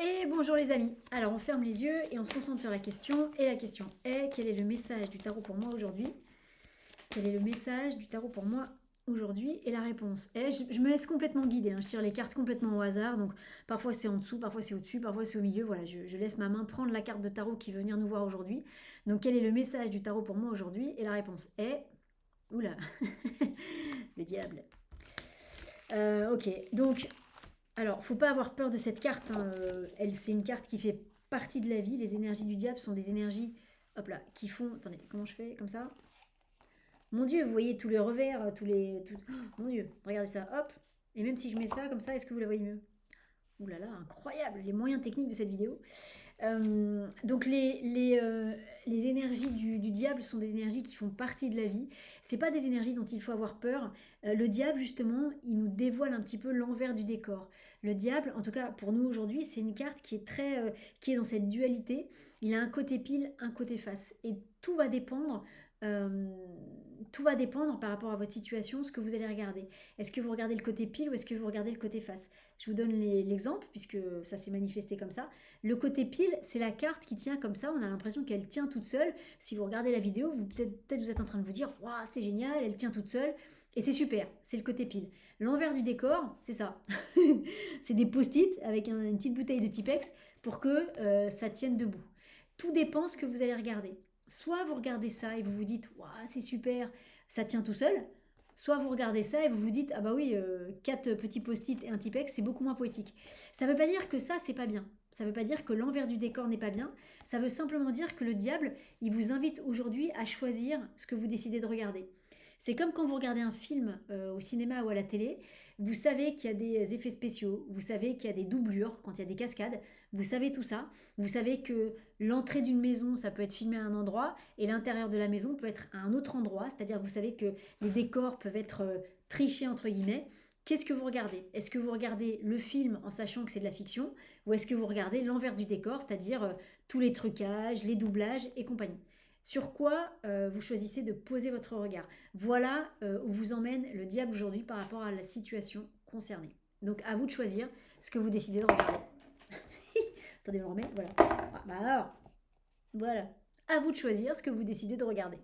Et bonjour les amis. Alors on ferme les yeux et on se concentre sur la question. Et la question est, quel est le message du tarot pour moi aujourd'hui? Quel est le message du tarot pour moi aujourd'hui? Et la réponse est, je me laisse complètement guider, hein. Je tire les cartes complètement au hasard. Donc parfois c'est en dessous, parfois c'est au-dessus, parfois c'est au milieu. Voilà, je laisse ma main prendre la carte de tarot qui veut venir nous voir aujourd'hui. Donc quel est le message du tarot pour moi aujourd'hui? Et la réponse est... Oula, le diable. Ok, donc alors, faut pas avoir peur de cette carte, hein. C'est une carte qui fait partie de la vie. Les énergies du diable sont des énergies, hop là, qui font. Attendez, comment je fais comme ça? Mon Dieu, vous voyez tous les revers, oh, mon Dieu, regardez ça, hop. Et même si je mets ça comme ça, est-ce que vous la voyez mieux? Ouh là là, incroyable, les moyens techniques de cette vidéo. Donc les énergies du diable sont des énergies qui font partie de la vie. C'est pas des énergies dont il faut avoir peur. Le diable justement, il nous dévoile un petit peu l'envers du décor. Le diable, en tout cas pour nous aujourd'hui, c'est une carte qui est qui est dans cette dualité. Il a un côté pile, un côté face, et tout va dépendre. euh, Tout va dépendre par rapport à votre situation, ce que vous allez regarder. Est-ce que vous regardez le côté pile ou est-ce que vous regardez le côté face? Je vous donne l'exemple puisque ça s'est manifesté comme ça. Le côté pile, c'est la carte qui tient comme ça. On a l'impression qu'elle tient toute seule. Si vous regardez la vidéo, peut-être vous êtes en train de vous dire, waouh, c'est génial, elle tient toute seule. Et c'est super, c'est le côté pile. L'envers du décor, c'est ça. C'est des post-it avec une petite bouteille de Tipex pour que ça tienne debout. Tout dépend ce que vous allez regarder. Soit vous regardez ça et vous vous dites, waouh, c'est super, ça tient tout seul. Soit vous regardez ça et vous vous dites, ah bah oui, 4 petits post-it et un Tipex, c'est beaucoup moins poétique. Ça ne veut pas dire que ça, c'est pas bien. Ça ne veut pas dire que l'envers du décor n'est pas bien. Ça veut simplement dire que le diable, il vous invite aujourd'hui à choisir ce que vous décidez de regarder. C'est comme quand vous regardez un film au cinéma ou à la télé, vous savez qu'il y a des effets spéciaux, vous savez qu'il y a des doublures quand il y a des cascades, vous savez tout ça, vous savez que l'entrée d'une maison, ça peut être filmé à un endroit et l'intérieur de la maison peut être à un autre endroit, c'est-à-dire vous savez que les décors peuvent être trichés entre guillemets. Qu'est-ce que vous regardez? Est-ce que vous regardez le film en sachant que c'est de la fiction ou est-ce que vous regardez l'envers du décor, c'est-à-dire tous les trucages, les doublages et compagnie? Sur quoi vous choisissez de poser votre regard? Voilà où vous emmène le diable aujourd'hui par rapport à la situation concernée. Donc à vous de choisir ce que vous décidez de regarder. Attendez, on remet, voilà. Ah, bah alors, voilà. À vous de choisir ce que vous décidez de regarder.